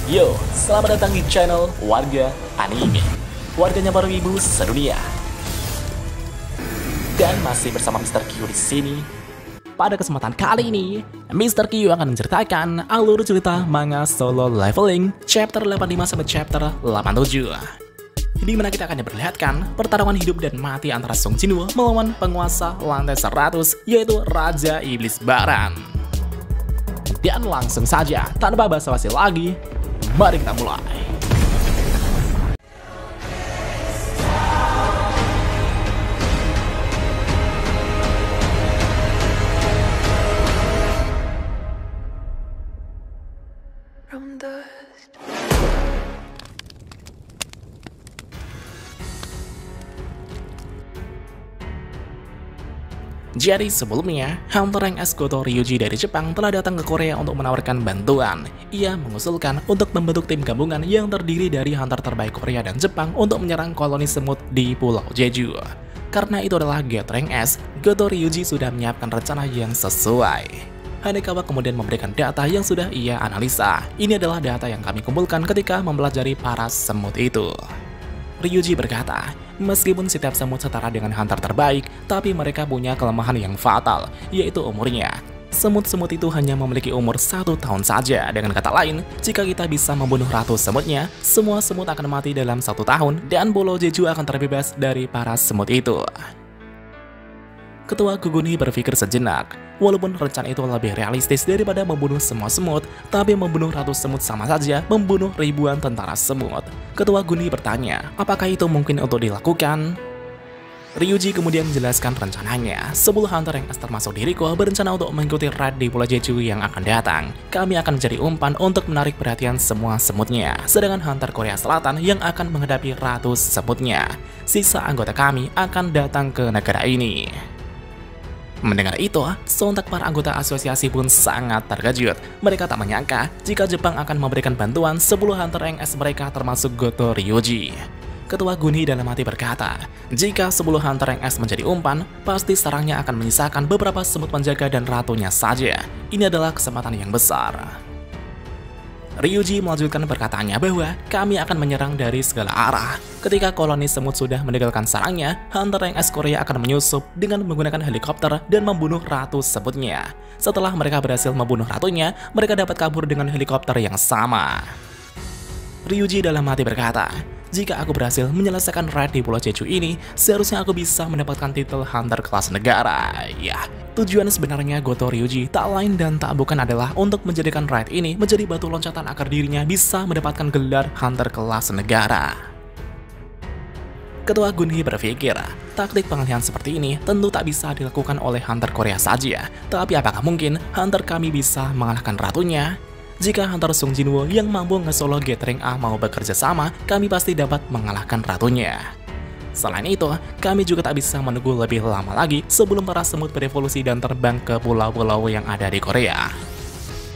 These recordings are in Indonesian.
Yo, selamat datang di channel Warga Anime, warganya para wibu sedunia. Dan masih bersama Mr. Q di sini. Pada kesempatan kali ini, Mr. Q akan menceritakan alur cerita manga Solo Leveling chapter 85 sampai chapter 87. Di mana kita akan diperlihatkan pertarungan hidup dan mati antara Sung Jinwoo melawan penguasa lantai 100, yaitu Raja Iblis Baran. Dan langsung saja, tanpa basa-basi lagi, mari kita mulai. Jadi sebelumnya, Hunter X Goto Ryuji dari Jepang telah datang ke Korea untuk menawarkan bantuan. Ia mengusulkan untuk membentuk tim gabungan yang terdiri dari hunter terbaik Korea dan Jepang untuk menyerang koloni semut di Pulau Jeju. Karena itu adalah Get Rank S, Goto Ryuji sudah menyiapkan rencana yang sesuai. Hanekawa kemudian memberikan data yang sudah ia analisa. Ini adalah data yang kami kumpulkan ketika mempelajari para semut itu. Ryuji berkata, meskipun setiap semut setara dengan hunter terbaik, tapi mereka punya kelemahan yang fatal, yaitu umurnya. Semut-semut itu hanya memiliki umur 1 tahun saja. Dengan kata lain, jika kita bisa membunuh ratus semutnya, semua semut akan mati dalam 1 tahun, dan Pulau Jeju akan terbebas dari para semut itu. Ketua Koguni berpikir sejenak. Walaupun rencana itu lebih realistis daripada membunuh semua semut, tapi membunuh ratus semut sama saja membunuh ribuan tentara semut. Ketua Guni bertanya, apakah itu mungkin untuk dilakukan? Ryuji kemudian menjelaskan rencananya. 10 hunter yang termasuk diriku berencana untuk mengikuti raid di Pulau Jeju yang akan datang. Kami akan menjadi umpan untuk menarik perhatian semua semutnya. Sedangkan hunter Korea Selatan yang akan menghadapi ratus semutnya. Sisa anggota kami akan datang ke negara ini. Mendengar itu, sontak para anggota asosiasi pun sangat terkejut. Mereka tak menyangka jika Jepang akan memberikan bantuan 10 hunter NS mereka termasuk Goto Ryuji. Ketua Guni dalam hati berkata, jika 10 hunter NS menjadi umpan, pasti sarangnya akan menyisakan beberapa semut penjaga dan ratunya saja. Ini adalah kesempatan yang besar. Ryuji melanjutkan perkataannya bahwa kami akan menyerang dari segala arah. Ketika koloni semut sudah meninggalkan sarangnya, hunter NS Korea akan menyusup dengan menggunakan helikopter dan membunuh ratus semutnya. Setelah mereka berhasil membunuh ratunya, mereka dapat kabur dengan helikopter yang sama. Ryuji dalam hati berkata, jika aku berhasil menyelesaikan raid di Pulau Jeju ini, seharusnya aku bisa mendapatkan titel hunter kelas negara. Ya, tujuan sebenarnya Goto Ryuji tak lain dan tak bukan adalah untuk menjadikan raid ini menjadi batu loncatan agar dirinya bisa mendapatkan gelar hunter kelas negara. Ketua Gunhi berpikir, taktik pengalihan seperti ini tentu tak bisa dilakukan oleh hunter Korea saja. Tapi apakah mungkin hunter kami bisa mengalahkan ratunya? Jika hunter Sung Jinwoo yang mampu nge-solo Get Rank A mau bekerja sama, kami pasti dapat mengalahkan ratunya. Selain itu, kami juga tak bisa menunggu lebih lama lagi sebelum para semut berevolusi dan terbang ke pulau-pulau yang ada di Korea.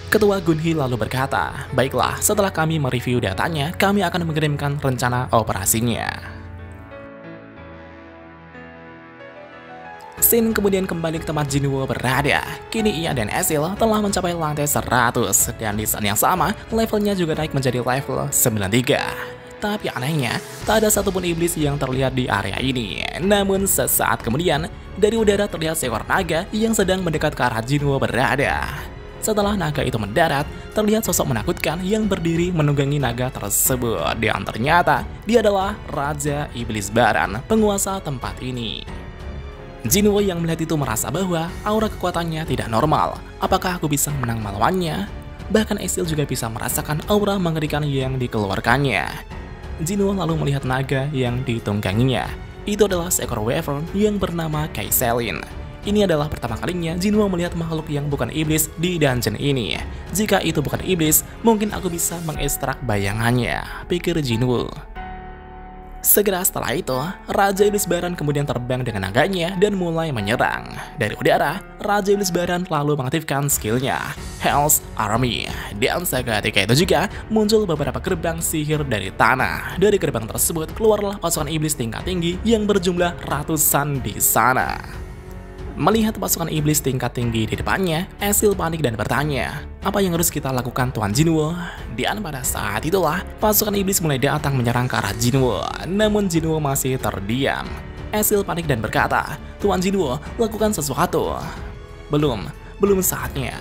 Ketua Gunhi lalu berkata, baiklah, setelah kami mereview datanya, kami akan mengirimkan rencana operasinya. Shin kemudian kembali ke tempat Jinwoo berada. Kini ia dan Esil telah mencapai lantai 100, dan di saat yang sama, levelnya juga naik menjadi level 93. Tapi anehnya, tak ada satupun iblis yang terlihat di area ini. Namun sesaat kemudian, dari udara terlihat seekor naga yang sedang mendekat ke arah Jinwoo berada. Setelah naga itu mendarat, terlihat sosok menakutkan yang berdiri menunggangi naga tersebut. Dan ternyata, dia adalah Raja Iblis Baran, penguasa tempat ini. Jinwoo yang melihat itu merasa bahwa aura kekuatannya tidak normal. Apakah aku bisa menang melawannya? Bahkan Esil juga bisa merasakan aura mengerikan yang dikeluarkannya. Jinwoo lalu melihat naga yang ditungganginya. Itu adalah seekor wyvern yang bernama Kaiselin. Ini adalah pertama kalinya Jinwoo melihat makhluk yang bukan iblis di dungeon ini. Jika itu bukan iblis, mungkin aku bisa mengekstrak bayangannya, pikir Jinwoo. Segera setelah itu, Raja Iblis Baran kemudian terbang dengan naganya dan mulai menyerang. Dari udara, Raja Iblis Baran lalu mengaktifkan skillnya, Hell's Army. Dan seketika itu juga muncul beberapa gerbang sihir dari tanah. Dari gerbang tersebut keluarlah pasukan iblis tingkat tinggi yang berjumlah ratusan di sana. Melihat pasukan iblis tingkat tinggi di depannya, Ezreal panik dan bertanya, "Apa yang harus kita lakukan, Tuan Jinwoo?" Dan pada saat itulah, pasukan iblis mulai datang menyerang ke arah Jinwoo. Namun Jinwoo masih terdiam. Ezreal panik dan berkata, "Tuan Jinwoo, lakukan sesuatu." Belum saatnya.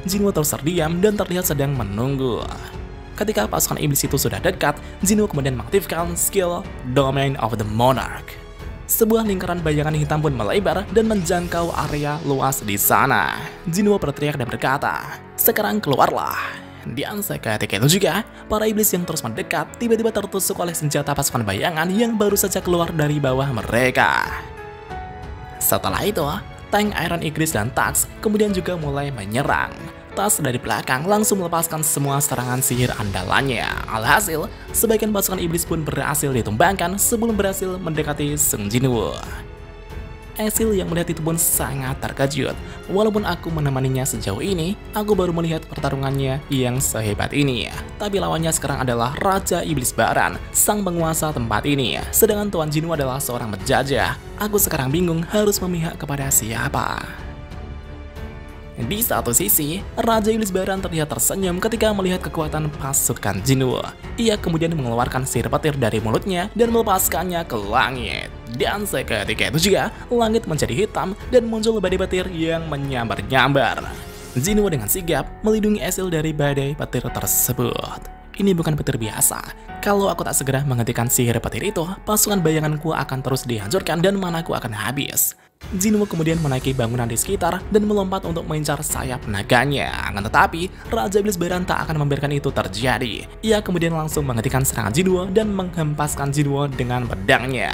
Jinwoo terus terdiam dan terlihat sedang menunggu. Ketika pasukan iblis itu sudah dekat, Jinwoo kemudian mengaktifkan skill Domain of the Monarch. Sebuah lingkaran bayangan hitam pun melebar dan menjangkau area luas di sana. Jinwoo berteriak dan berkata, "Sekarang keluarlah." Dan seketika itu juga, para iblis yang terus mendekat tiba-tiba tertusuk oleh senjata pasukan bayangan yang baru saja keluar dari bawah mereka. Setelah itu, tank Iron Igris dan Tax kemudian juga mulai menyerang. Tas dari belakang langsung melepaskan semua serangan sihir andalannya. Alhasil, sebagian pasukan iblis pun berhasil ditumbangkan sebelum berhasil mendekati Sung Jinwoo. Ezreal yang melihat itu pun sangat terkejut. Walaupun aku menemaninya sejauh ini, aku baru melihat pertarungannya yang sehebat ini. Tapi lawannya sekarang adalah Raja Iblis Baran, sang penguasa tempat ini. Sedangkan Tuan Jinwoo adalah seorang penjajah. Aku sekarang bingung harus memihak kepada siapa. Di satu sisi, Raja Iblis Baran terlihat tersenyum ketika melihat kekuatan pasukan Jinwoo. Ia kemudian mengeluarkan sihir petir dari mulutnya dan melepaskannya ke langit. Dan seketika itu juga, langit menjadi hitam dan muncul badai petir yang menyambar-nyambar. Jinwoo dengan sigap melindungi Ezreal dari badai petir tersebut. Ini bukan petir biasa. Kalau aku tak segera menghentikan sihir petir itu, pasukan bayanganku akan terus dihancurkan dan manaku akan habis. Jinwoo kemudian menaiki bangunan di sekitar dan melompat untuk mengincar sayap naganya. Akan tetapi, Raja Iblis Baran tak akan membiarkan itu terjadi. Ia kemudian langsung menghentikan serangan Jinwoo dan menghempaskan Jinwoo dengan pedangnya.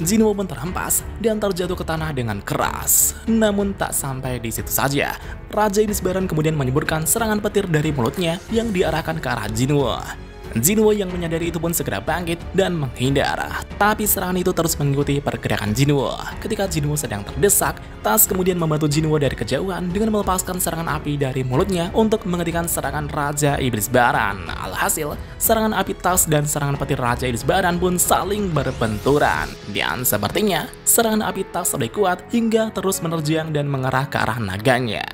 Jinwoo pun terhempas dan terjatuh ke tanah dengan keras. Namun tak sampai di situ saja. Raja Iblis Baran kemudian menyemburkan serangan petir dari mulutnya yang diarahkan ke arah Jinwoo. Jinwoo yang menyadari itu pun segera bangkit dan menghindar. Tapi serangan itu terus mengikuti pergerakan Jinwoo. Ketika Jinwoo sedang terdesak, Tas kemudian membantu Jinwoo dari kejauhan dengan melepaskan serangan api dari mulutnya untuk menghentikan serangan Raja Iblis Baran. Alhasil, serangan api Tas dan serangan petir Raja Iblis Baran pun saling berbenturan. Dan sepertinya, serangan api Tas lebih kuat hingga terus menerjang dan mengarah ke arah naganya.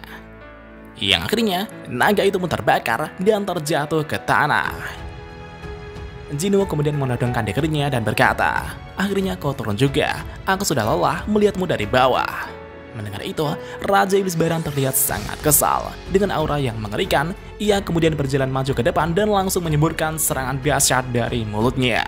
Yang akhirnya, naga itu pun terbakar dan terjatuh ke tanah. Jinwoo kemudian menodongkan daggernya dan berkata, "Akhirnya kau turun juga. Aku sudah lelah melihatmu dari bawah." Mendengar itu, Raja Iblis Baran terlihat sangat kesal. Dengan aura yang mengerikan, ia kemudian berjalan maju ke depan dan langsung menyemburkan serangan dahsyat dari mulutnya.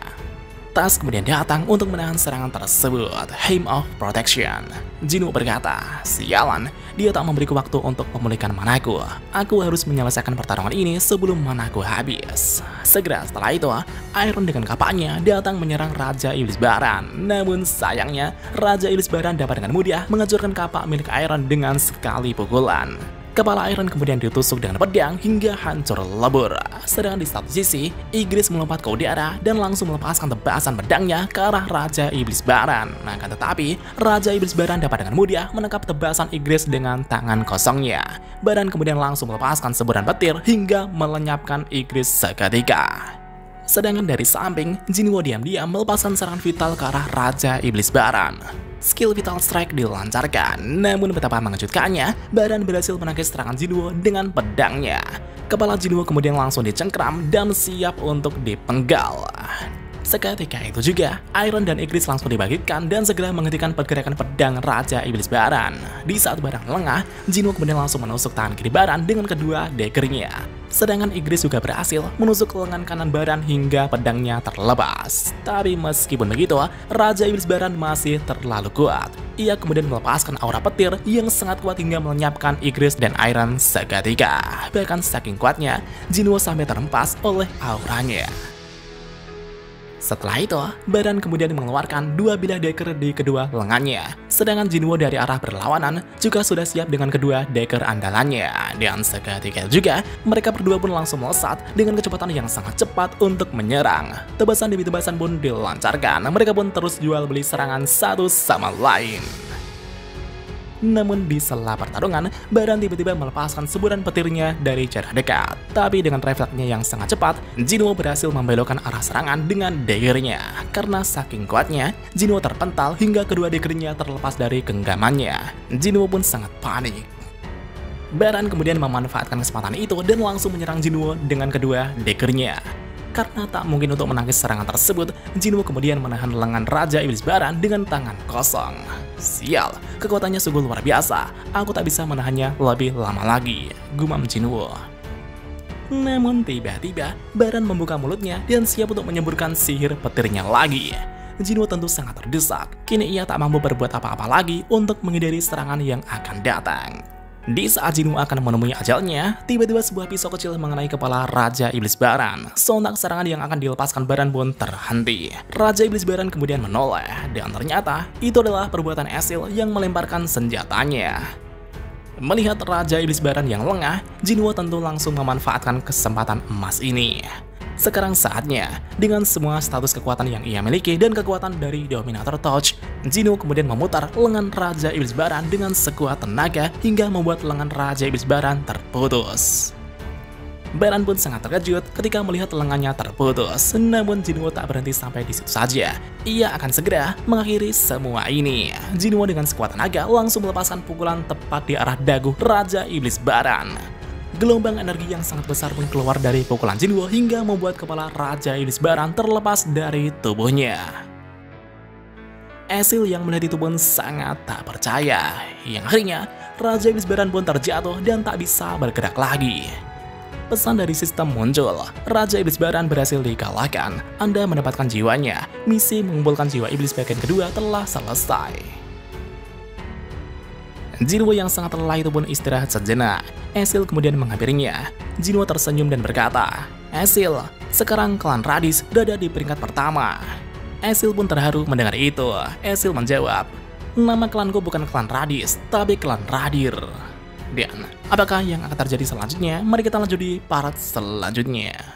Tas kemudian datang untuk menahan serangan tersebut. Hymn of Protection. Jinwoo berkata, "Sialan, dia tak memberiku waktu untuk memulihkan manaku. Aku harus menyelesaikan pertarungan ini sebelum manaku habis." Segera setelah itu, Iron dengan kapaknya datang menyerang Raja Iblis Baran. Namun sayangnya, Raja Iblis Baran dapat dengan mudah menghancurkan kapak milik Iron dengan sekali pukulan. Kepala Iron kemudian ditusuk dengan pedang hingga hancur lebur. Sedangkan di satu sisi, Igris melompat ke udara dan langsung melepaskan tebasan pedangnya ke arah Raja Iblis Baran. Akan tetapi, Raja Iblis Baran dapat dengan mudah menangkap tebasan Igris dengan tangan kosongnya. Baran kemudian langsung melepaskan semburan petir hingga melenyapkan Igris seketika. Sedangkan dari samping, Jinwoo diam-diam melepaskan serangan vital ke arah Raja Iblis Baran. Skill Vital Strike dilancarkan, namun betapa mengejutkannya, Baran berhasil menangkis serangan Jinwoo dengan pedangnya. Kepala Jinwoo kemudian langsung dicengkram dan siap untuk dipenggal. Seketika itu juga, Iron dan Igris langsung dibangkitkan dan segera menghentikan pergerakan pedang Raja Iblis Baran. Di saat Baran lengah, Jinwoo kemudian langsung menusuk tangan kiri Baran dengan kedua daggernya. Sedangkan Igris juga berhasil menusuk lengan kanan Baran hingga pedangnya terlepas. Tapi meskipun begitu, Raja Iblis Baran masih terlalu kuat. Ia kemudian melepaskan aura petir yang sangat kuat hingga melenyapkan Igris dan Iron seketika. Bahkan saking kuatnya, Jinwoo sampai terhempas oleh auranya. Setelah itu, Baran kemudian mengeluarkan dua bilah dagger di kedua lengannya. Sedangkan Jinwoo dari arah berlawanan juga sudah siap dengan kedua dagger andalannya. Dan seketika juga, mereka berdua pun langsung melesat dengan kecepatan yang sangat cepat untuk menyerang. Tebasan demi tebasan pun dilancarkan. Mereka pun terus jual beli serangan satu sama lain. Namun di sela pertarungan, Baran tiba-tiba melepaskan semburan petirnya dari jarak dekat. Tapi dengan refleksnya yang sangat cepat, Jinwoo berhasil membelokkan arah serangan dengan daggernya. Karena saking kuatnya, Jinwoo terpental hingga kedua daggernya terlepas dari genggamannya. Jinwoo pun sangat panik. Baran kemudian memanfaatkan kesempatan itu dan langsung menyerang Jinwoo dengan kedua daggernya. Karena tak mungkin untuk menangkis serangan tersebut, Jinwoo kemudian menahan lengan Raja Iblis Baran dengan tangan kosong. Sial, kekuatannya sungguh luar biasa. Aku tak bisa menahannya lebih lama lagi, gumam Jinwoo. Namun tiba-tiba, Baran membuka mulutnya dan siap untuk menyemburkan sihir petirnya lagi. Jinwoo tentu sangat terdesak. Kini ia tak mampu berbuat apa-apa lagi untuk menghindari serangan yang akan datang. Di saat Jinwoo akan menemui ajalnya, tiba-tiba sebuah pisau kecil mengenai kepala Raja Iblis Baran. Sontak serangan yang akan dilepaskan Baran pun terhenti. Raja Iblis Baran kemudian menoleh, dan ternyata itu adalah perbuatan Esil yang melemparkan senjatanya. Melihat Raja Iblis Baran yang lengah, Jinwoo tentu langsung memanfaatkan kesempatan emas ini. Sekarang saatnya, dengan semua status kekuatan yang ia miliki dan kekuatan dari Dominator Touch, Jinwoo kemudian memutar lengan Raja Iblis Baran dengan sekuat tenaga hingga membuat lengan Raja Iblis Baran terputus. Baran pun sangat terkejut ketika melihat lengannya terputus, namun Jinwoo tak berhenti sampai di situ saja. Ia akan segera mengakhiri semua ini. Jinwoo dengan sekuat tenaga langsung melepaskan pukulan tepat di arah dagu Raja Iblis Baran. Gelombang energi yang sangat besar pun keluar dari pukulan Jinwoo hingga membuat kepala Raja Iblis Baran terlepas dari tubuhnya. Esil yang melihat itu pun sangat tak percaya. Yang akhirnya, Raja Iblis Baran pun terjatuh dan tak bisa bergerak lagi. Pesan dari sistem muncul, Raja Iblis Baran berhasil dikalahkan. Anda mendapatkan jiwanya. Misi mengumpulkan jiwa iblis bagian kedua telah selesai. Jinwoo yang sangat lelah itu pun istirahat sejenak. Esil kemudian menghampirinya. Jinwoo tersenyum dan berkata, "Esil, sekarang klan Radis berada di peringkat pertama." Esil pun terharu mendengar itu. Esil menjawab, "Nama klanku bukan klan Radis, tapi klan Radir." Dan apakah yang akan terjadi selanjutnya? Mari kita lanjut di part selanjutnya.